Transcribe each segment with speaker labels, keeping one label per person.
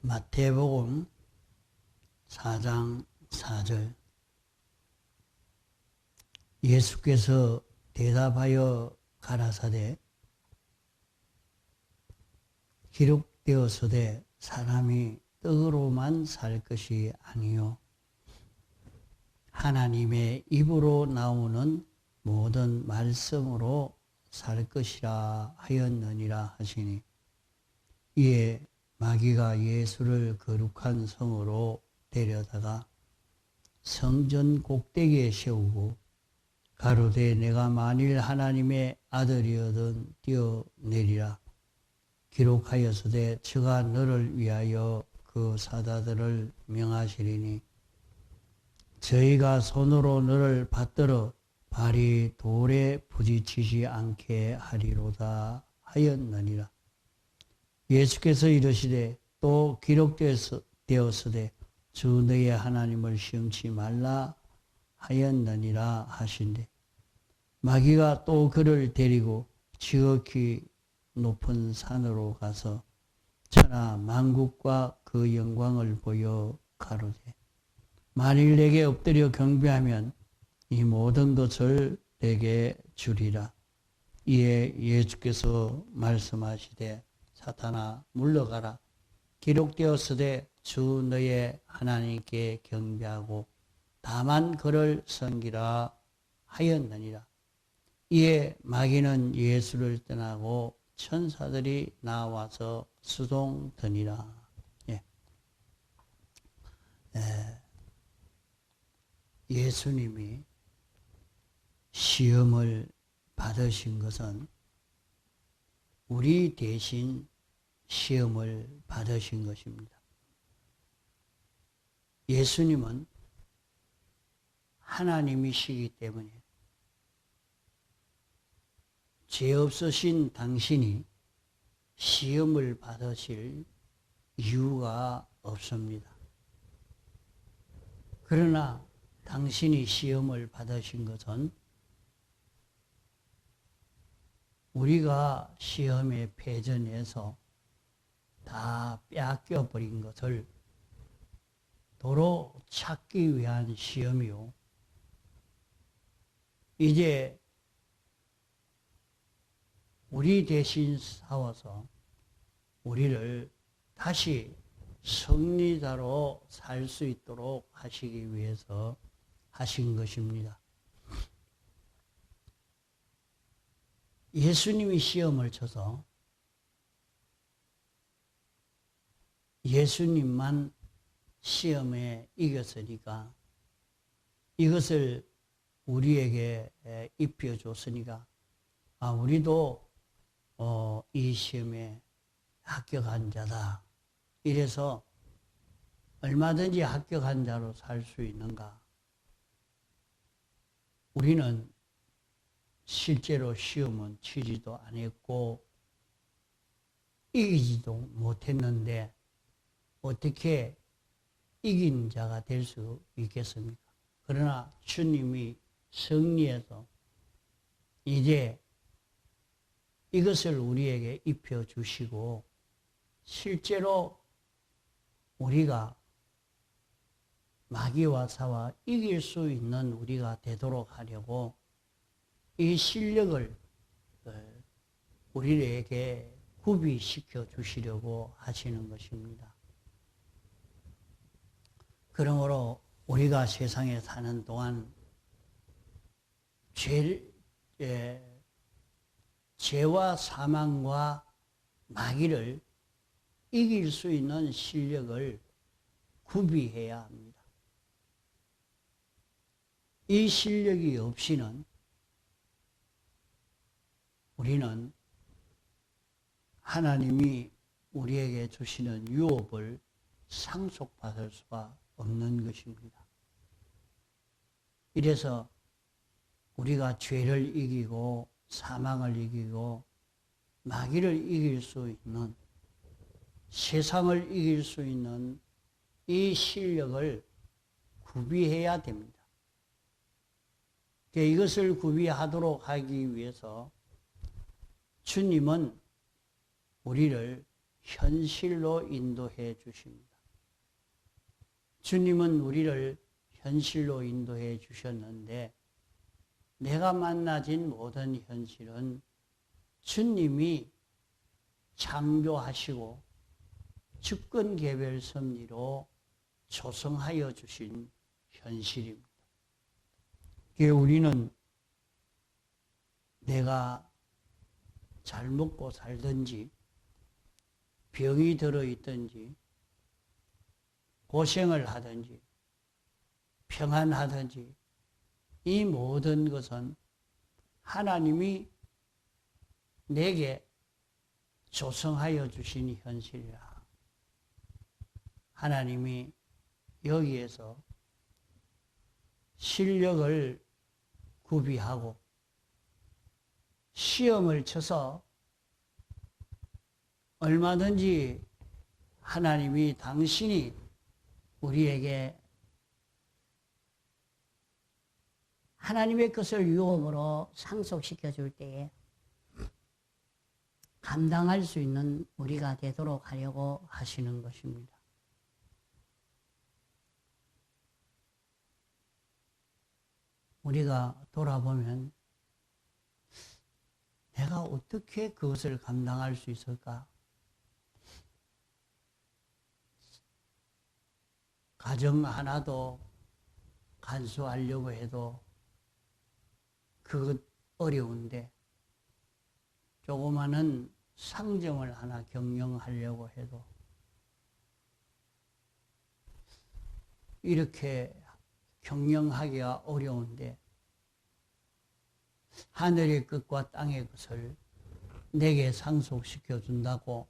Speaker 1: 마태복음 4장 4절. 예수께서 대답하여 가라사대 기록되었으되 사람이 떡으로만 살 것이 아니요 하나님의 입으로 나오는 모든 말씀으로 살 것이라 하였느니라 하시니, 이에 마귀가 예수를 거룩한 성으로 데려다가 성전 꼭대기에 세우고 가로되 내가 만일 하나님의 아들이거든 뛰어내리라. 기록하였으되 저가 너를 위하여 그 사자들을 명하시리니 저희가 손으로 너를 받들어 발이 돌에 부딪히지 않게 하리로다 하였느니라. 예수께서 이르시되 또 기록되었으되 주 너의 하나님을 시험치 말라 하였느니라 하신대, 마귀가 또 그를 데리고 지극히 높은 산으로 가서 천하 만국과 그 영광을 보여 가로되 만일 내게 엎드려 경배하면 이 모든 것을 내게 주리라. 이에 예수께서 말씀하시되 사탄아 물러가라. 기록되었으되 주 너의 하나님께 경배하고 다만 그를 섬기라 하였느니라. 이에 마귀는 예수를 떠나고 천사들이 나와서 수동드니라. 예수님이 시험을 받으신 것은 우리 대신 시험을 받으신 것입니다. 예수님은 하나님이시기 때문에 죄 없으신 당신이 시험을 받으실 이유가 없습니다. 그러나 당신이 시험을 받으신 것은 우리가 시험에 패전해서 다 빼앗겨버린 것을 도로 찾기 위한 시험이요, 이제 우리 대신 싸워서 우리를 다시 승리자로 살 수 있도록 하시기 위해서 하신 것입니다. 예수님이 시험을 쳐서 예수님만 시험에 이겼으니까, 이것을 우리에게 입혀줬으니까 우리도 이 시험에 합격한 자다, 이래서 얼마든지 합격한 자로 살 수 있는가? 우리는 실제로 시험은 치지도 않았고 이기지도 못했는데 어떻게 이긴 자가 될 수 있겠습니까? 그러나 주님이 승리해서 이제 이것을 우리에게 입혀주시고, 실제로 우리가 마귀와 싸워 이길 수 있는 우리가 되도록 하려고 이 실력을 우리에게 구비시켜 주시려고 하시는 것입니다. 그러므로 우리가 세상에 사는 동안 죄와 사망과 마귀를 이길 수 있는 실력을 구비해야 합니다. 이 실력이 없이는 우리는 하나님이 우리에게 주시는 유업을 상속받을 수가 없는 것입니다. 이래서 우리가 죄를 이기고 사망을 이기고 마귀를 이길 수 있는, 세상을 이길 수 있는 이 실력을 구비해야 됩니다. 이것을 구비하도록 하기 위해서 주님은 우리를 현실로 인도해 주십니다. 주님은 우리를 현실로 인도해 주셨는데 내가 만나진 모든 현실은 주님이 창조하시고 주권개별 섭리로 조성하여 주신 현실입니다. 우리는 내가 잘 먹고 살든지 병이 들어있든지 고생을 하든지 평안하든지 이 모든 것은 하나님이 내게 조성하여 주신 현실이라. 하나님이 여기에서 실력을 구비하고 시험을 쳐서 얼마든지 하나님이 당신이 우리에게
Speaker 2: 하나님의 것을 유혹으로 상속시켜 줄 때에 감당할 수 있는 우리가 되도록 하려고 하시는 것입니다.
Speaker 1: 우리가 돌아보면 내가 어떻게 그것을 감당할 수 있을까? 가정 하나도 간수하려고 해도 그것 어려운데 조그마한 상점을 하나 경영하려고 해도 이렇게 경영하기가 어려운데 하늘의 끝과 땅의 것을 내게 상속시켜 준다고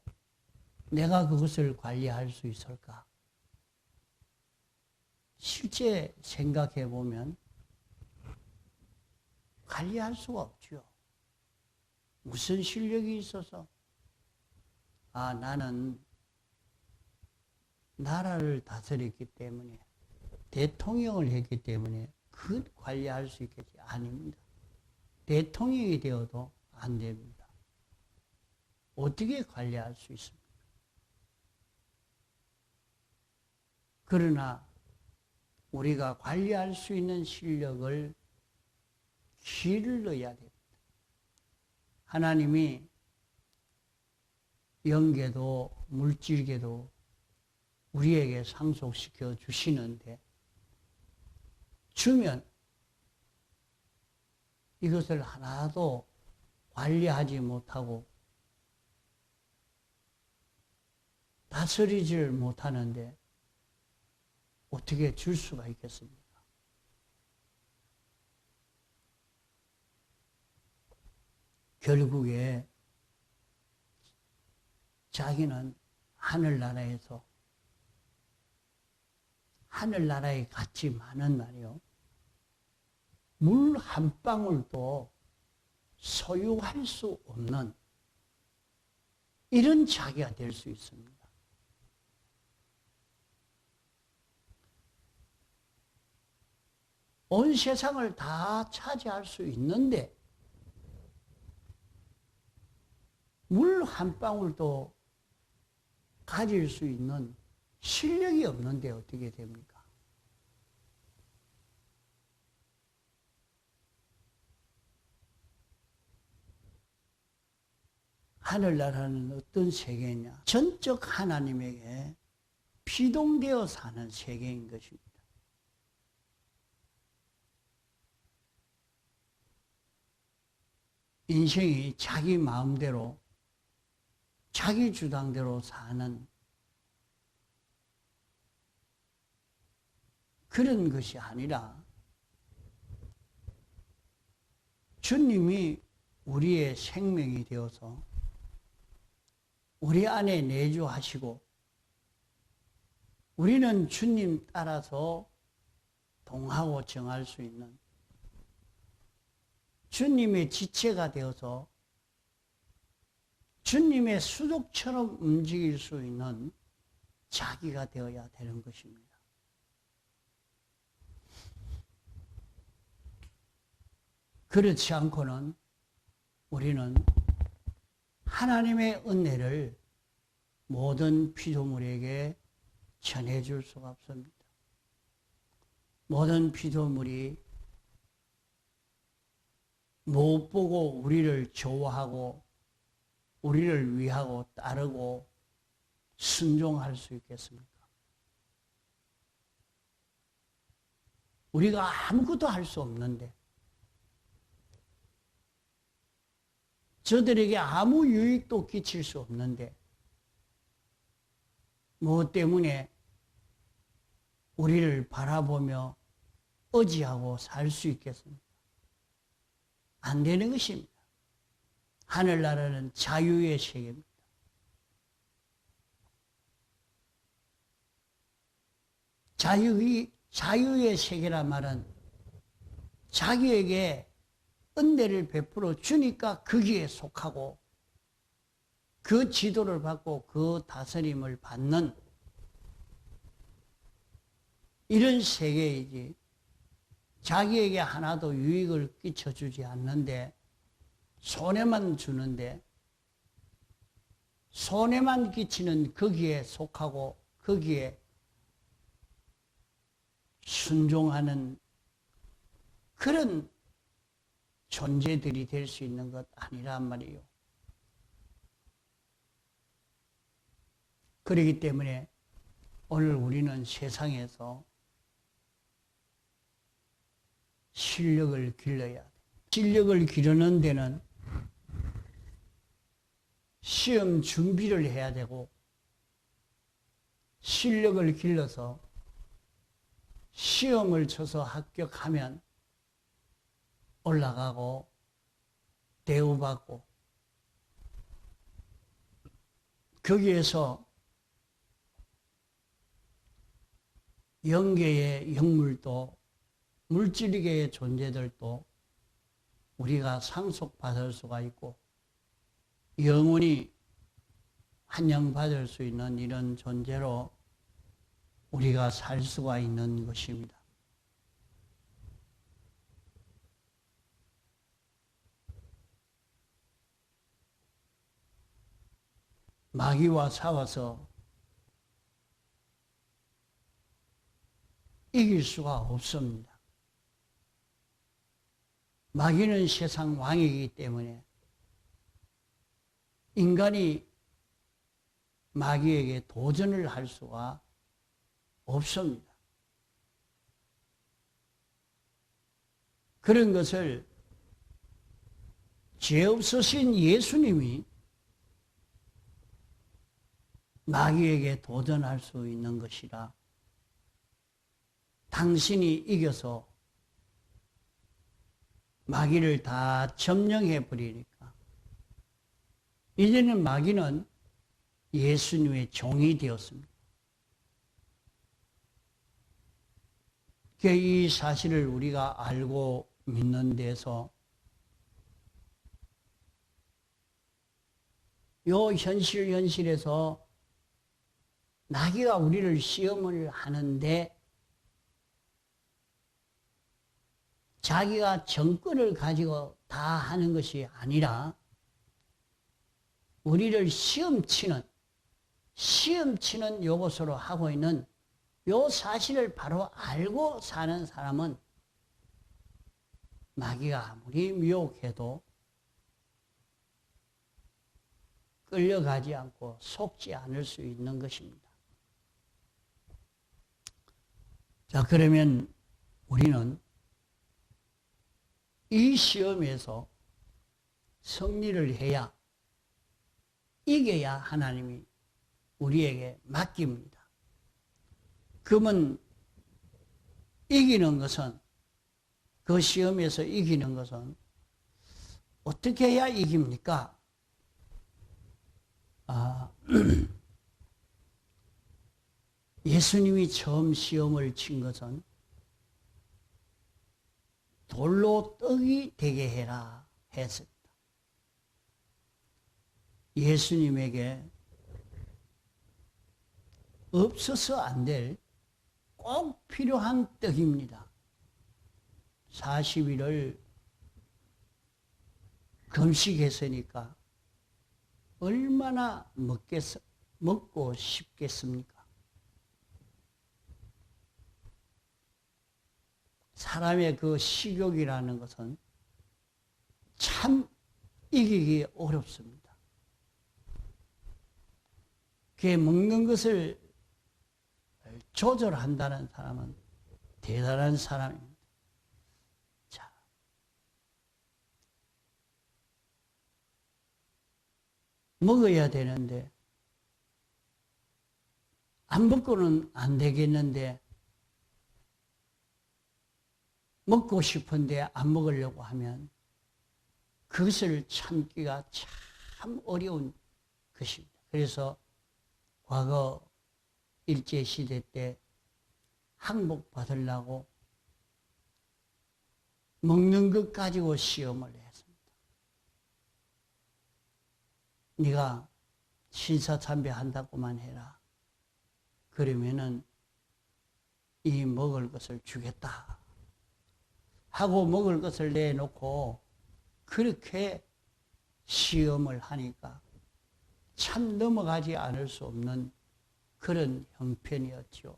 Speaker 1: 내가 그것을 관리할 수 있을까? 실제 생각해 보면 관리할 수가 없죠. 무슨 실력이 있어서 나는 나라를 다스렸기 때문에 대통령을 했기 때문에 그 관리할 수 있겠지. 아닙니다. 대통령이 되어도 안 됩니다. 어떻게 관리할 수 있습니까? 그러나 우리가 관리할 수 있는 실력을 길을 넣어야 됩니다. 하나님이 영계도 물질계도 우리에게 상속시켜 주시는데 주면 이것을 하나도 관리하지 못하고 다스리지를 못하는데 어떻게 줄 수가 있겠습니까? 결국에 자기는 하늘나라에서 하늘나라에 갔지만은 말이요. 물 한 방울도 소유할 수 없는 이런 자기가 될 수 있습니다. 온 세상을 다 차지할 수 있는데 물 한 방울도 가질 수 있는 실력이 없는데 어떻게 됩니까? 하늘나라는 어떤 세계냐? 전적 하나님에게 피동되어 사는 세계인 것입니다. 인생이 자기 마음대로 자기 주장대로 사는 그런 것이 아니라 주님이 우리의 생명이 되어서 우리 안에 내주하시고 우리는 주님 따라서 동하고 정할 수 있는 주님의 지체가 되어서 주님의 수족처럼 움직일 수 있는 자기가 되어야 되는 것입니다. 그렇지 않고는 우리는 하나님의 은혜를 모든 피조물에게 전해줄 수가 없습니다. 모든 피조물이 못 보고 우리를 좋아하고 우리를 위하고 따르고 순종할 수 있겠습니까? 우리가 아무것도 할 수 없는데, 저들에게 아무 유익도 끼칠 수 없는데, 무엇 때문에 우리를 바라보며 의지하고 살 수 있겠습니까? 안 되는 것입니다. 하늘나라는 자유의 세계입니다. 자유의 세계란 말은 자기에게 은혜를 베풀어 주니까 거기에 속하고 그 지도를 받고 그 다스림을 받는 이런 세계이지, 자기에게 하나도 유익을 끼쳐주지 않는데 손해만 주는데 손해만 끼치는 거기에 속하고 거기에 순종하는 그런 존재들이 될 수 있는 것 아니란 말이에요. 그렇기 때문에 오늘 우리는 세상에서 실력을 길러야 돼. 실력을 기르는 데는 시험 준비를 해야 되고, 실력을 길러서 시험을 쳐서 합격하면 올라가고 대우받고, 거기에서 영계의 영물도 물질계의 존재들도 우리가 상속받을 수가 있고 영원히 환영받을 수 있는 이런 존재로 우리가 살 수가 있는 것입니다. 마귀와 싸워서 이길 수가 없습니다. 마귀는 세상 왕이기 때문에 인간이 마귀에게 도전을 할 수가 없습니다. 그런 것을 죄 없으신 예수님이 마귀에게 도전할 수 있는 것이라, 당신이 이겨서 마귀를 다 점령해 버리니까 이제는 마귀는 예수님의 종이 되었습니다. 이 사실을 우리가 알고 믿는 데서 요 현실에서 마귀가 우리를 시험을 하는데 자기가 정권을 가지고 다 하는 것이 아니라 우리를 시험치는 요것으로 하고 있는 요 사실을 바로 알고 사는 사람은 마귀가 아무리 미혹해도 끌려가지 않고 속지 않을 수 있는 것입니다. 자, 그러면 우리는 이 시험에서 승리를 해야, 이겨야 하나님이 우리에게 맡깁니다. 그러면 이기는 것은, 그 시험에서 이기는 것은 어떻게 해야 이깁니까? 예수님이 처음 시험을 친 것은 돌로 떡이 되게 해라 했습니다. 예수님에게 없어서 안 될 꼭 필요한 떡입니다. 40일을 금식했으니까 얼마나 먹겠어? 먹고 싶겠습니까? 사람의 그 식욕이라는 것은 참 이기기 어렵습니다. 그게 먹는 것을 조절한다는 사람은 대단한 사람입니다. 자, 먹어야 되는데 안 먹고는 안 되겠는데 먹고 싶은데 안 먹으려고 하면 그것을 참기가 참 어려운 것입니다. 그래서 과거 일제시대 때 항복 받으려고 먹는 것 가지고 시험을 했습니다. 네가 신사참배 한다고만 해라. 그러면은 이 먹을 것을 주겠다 하고 먹을 것을 내놓고 그렇게 시험을 하니까 참 넘어가지 않을 수 없는 그런 형편이었죠.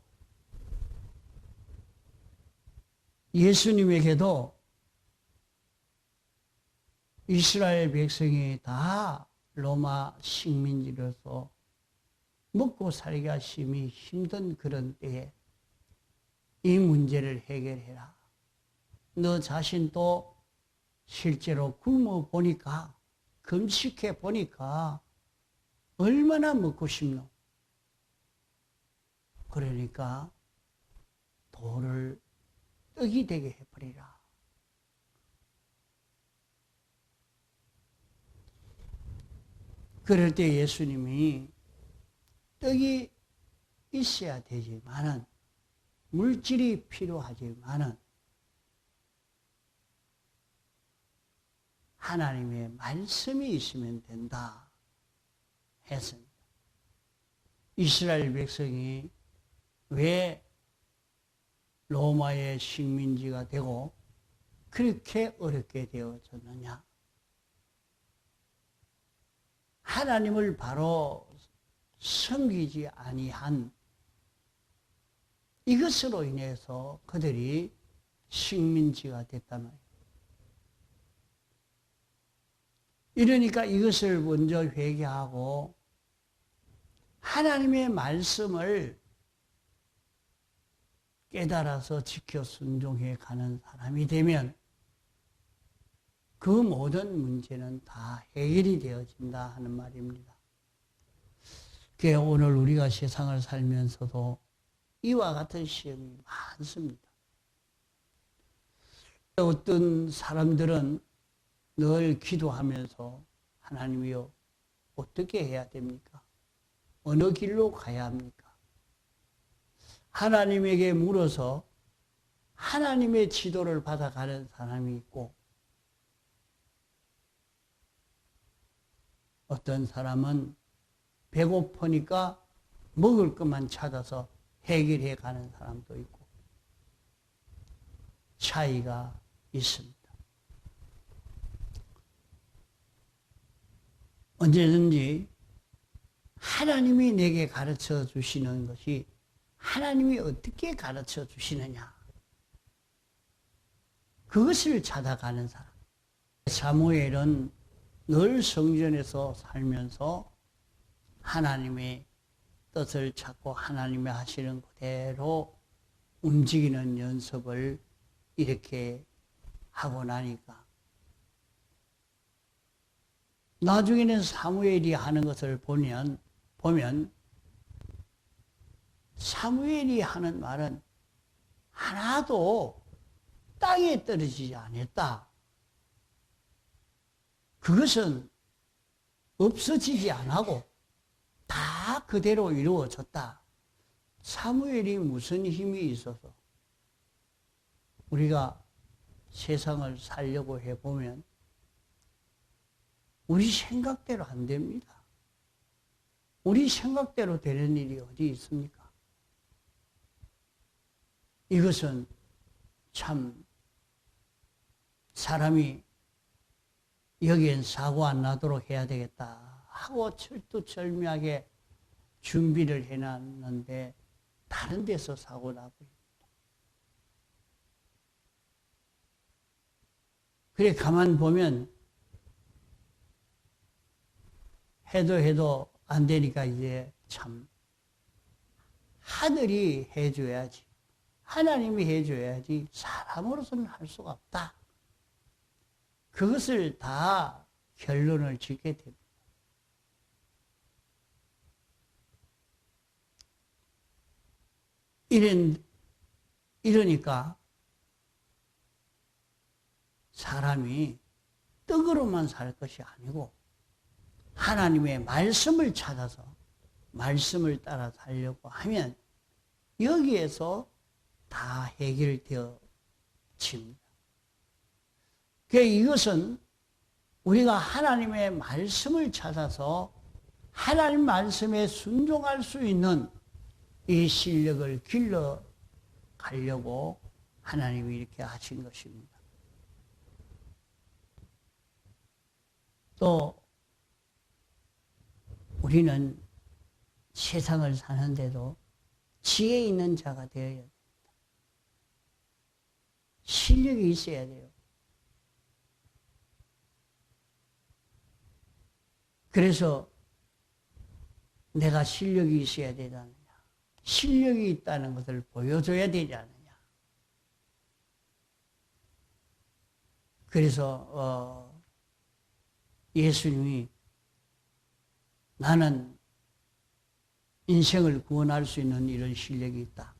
Speaker 1: 예수님에게도 이스라엘 백성이 다 로마 식민지로서 먹고 살기가 심히 힘든 그런 때에 이 문제를 해결해라. 너 자신도 실제로 굶어 보니까, 금식해 보니까 얼마나 먹고 싶노? 그러니까 돌을 떡이 되게 해버리라. 그럴 때 예수님이 떡이 있어야 되지만은, 물질이 필요하지만은 하나님의 말씀이 있으면 된다 했습니다. 이스라엘 백성이 왜 로마의 식민지가 되고 그렇게 어렵게 되어졌느냐? 하나님을 바로 섬기지 아니한 이것으로 인해서 그들이 식민지가 됐단 말이에요. 이러니까 이것을 먼저 회개하고 하나님의 말씀을 깨달아서 지켜 순종해 가는 사람이 되면 그 모든 문제는 다 해결이 되어진다 하는 말입니다. 그게 오늘 우리가 세상을 살면서도 이와 같은 시험이 많습니다. 어떤 사람들은 늘 기도하면서 하나님이여 어떻게 해야 됩니까? 어느 길로 가야 합니까? 하나님에게 물어서 하나님의 지도를 받아가는 사람이 있고, 어떤 사람은 배고프니까 먹을 것만 찾아서 해결해 가는 사람도 있고 차이가 있습니다. 언제든지 하나님이 내게 가르쳐 주시는 것이 하나님이 어떻게 가르쳐 주시느냐, 그것을 찾아가는 사람. 사무엘은 늘 성전에서 살면서 하나님의 뜻을 찾고 하나님이 하시는 그대로 움직이는 연습을 이렇게 하고 나니까 나중에는 사무엘이 하는 것을 보면 사무엘이 하는 말은 하나도 땅에 떨어지지 않았다. 그것은 없어지지 않고 다 그대로 이루어졌다. 사무엘이 무슨 힘이 있어서 우리가 세상을 살려고 해보면 우리 생각대로 안 됩니다. 우리 생각대로 되는 일이 어디 있습니까? 이것은 참 사람이 여기엔 사고 안 나도록 해야 되겠다 하고 철두철미하게 준비를 해놨는데 다른 데서 사고 나버립니다. 그래 가만 보면 해도 안 되니까 이제 참 하늘이 해줘야지, 하나님이 해줘야지 사람으로서는 할 수가 없다. 그것을 다 결론을 짓게 됩니다. 이러니까 사람이 떡으로만 살 것이 아니고 하나님의 말씀을 찾아서 말씀을 따라 살려고 하면 여기에서 다 해결되어집니다. 그러니까 이것은 우리가 하나님의 말씀을 찾아서 하나님 말씀에 순종할 수 있는 이 실력을 길러 가려고 하나님이 이렇게 하신 것입니다. 또 우리는 세상을 사는데도 지혜 있는 자가 되어야 됩니다. 실력이 있어야 돼요. 그래서 내가 실력이 있어야 되지 않느냐. 실력이 있다는 것을 보여줘야 되지 않느냐. 그래서 예수님이 나는 인생을 구원할 수 있는 이런 실력이 있다.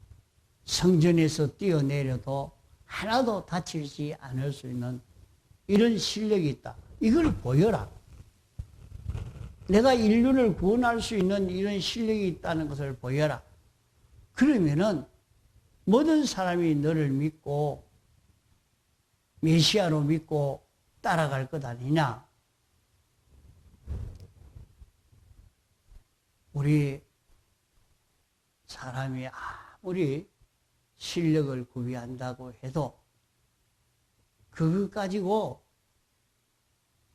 Speaker 1: 성전에서 뛰어내려도 하나도 다치지 않을 수 있는 이런 실력이 있다. 이걸 보여라. 내가 인류를 구원할 수 있는 이런 실력이 있다는 것을 보여라. 그러면은 모든 사람이 너를 믿고 메시아로 믿고 따라갈 것 아니냐. 우리 사람이 아무리 실력을 구비한다고 해도 그것 가지고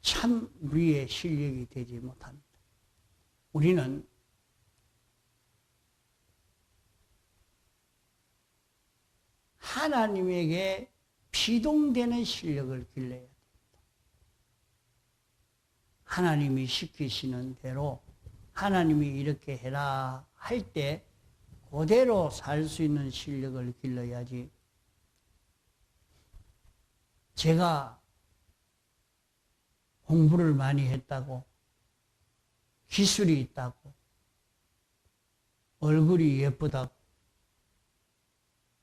Speaker 1: 참 우리의 실력이 되지 못합니다. 우리는 하나님에게 피동되는 실력을 길러야 됩니다. 하나님이 시키시는 대로 하나님이 이렇게 해라 할 때 그대로 살 수 있는 실력을 길러야지. 제가 공부를 많이 했다고, 기술이 있다고, 얼굴이 예쁘다고,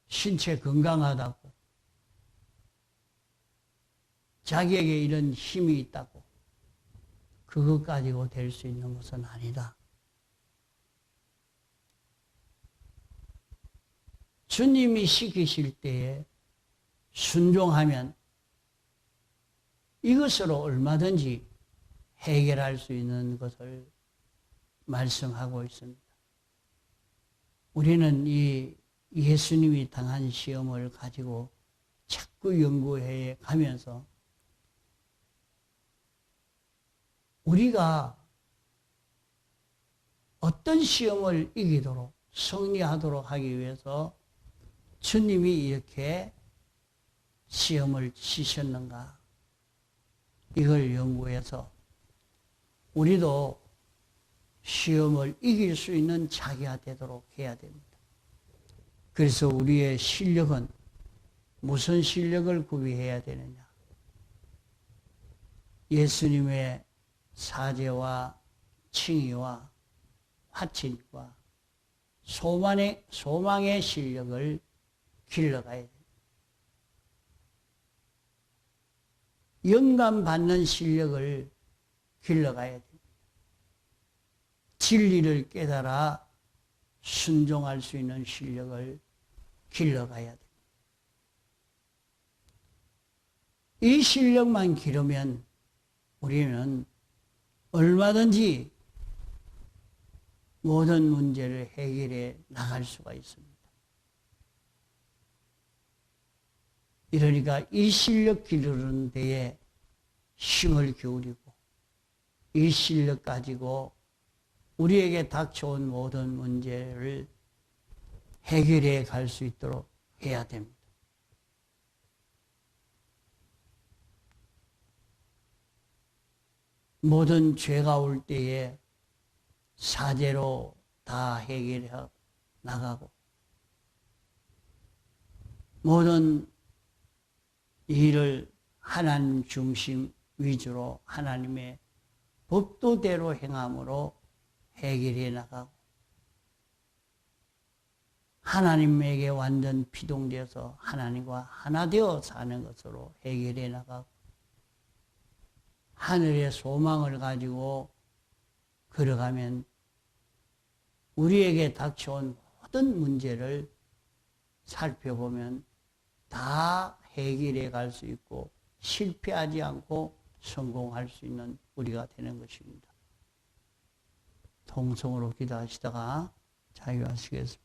Speaker 1: 신체 건강하다고, 자기에게 이런 힘이 있다고, 그것 가지고 될 수 있는 것은 아니다. 주님이 시키실 때에 순종하면 이것으로 얼마든지 해결할 수 있는 것을 말씀하고 있습니다. 우리는 이 예수님이 당한 시험을 가지고 자꾸 연구해 가면서 우리가 어떤 시험을 이기도록 승리하도록 하기 위해서 주님이 이렇게 시험을 치셨는가, 이걸 연구해서 우리도 시험을 이길 수 있는 자기가 되도록 해야 됩니다. 그래서 우리의 실력은 무슨 실력을 구비해야 되느냐? 예수님의 사제와 칭의와 화친과 소망의 실력을 길러가야 됩니다. 영감받는 실력을 길러가야 됩니다. 진리를 깨달아 순종할 수 있는 실력을 길러가야 됩니다. 이 실력만 기르면 우리는 얼마든지 모든 문제를 해결해 나갈 수가 있습니다. 이러니까 이 실력 기르는 데에 힘을 기울이고 이 실력 가지고 우리에게 닥쳐온 모든 문제를 해결해 갈 수 있도록 해야 됩니다. 모든 죄가 올 때에 사죄로 다 해결해 나가고, 모든 일을 하나님 중심 위주로 하나님의 법도대로 행함으로 해결해 나가고, 하나님에게 완전 피동되어서 하나님과 하나 되어 사는 것으로 해결해 나가고, 하늘의 소망을 가지고 걸어가면 우리에게 닥쳐온 모든 문제를 살펴보면 다 해결해 갈 수 있고 실패하지 않고 성공할 수 있는 우리가 되는 것입니다. 통성으로 기도하시다가 자유하시겠습니다.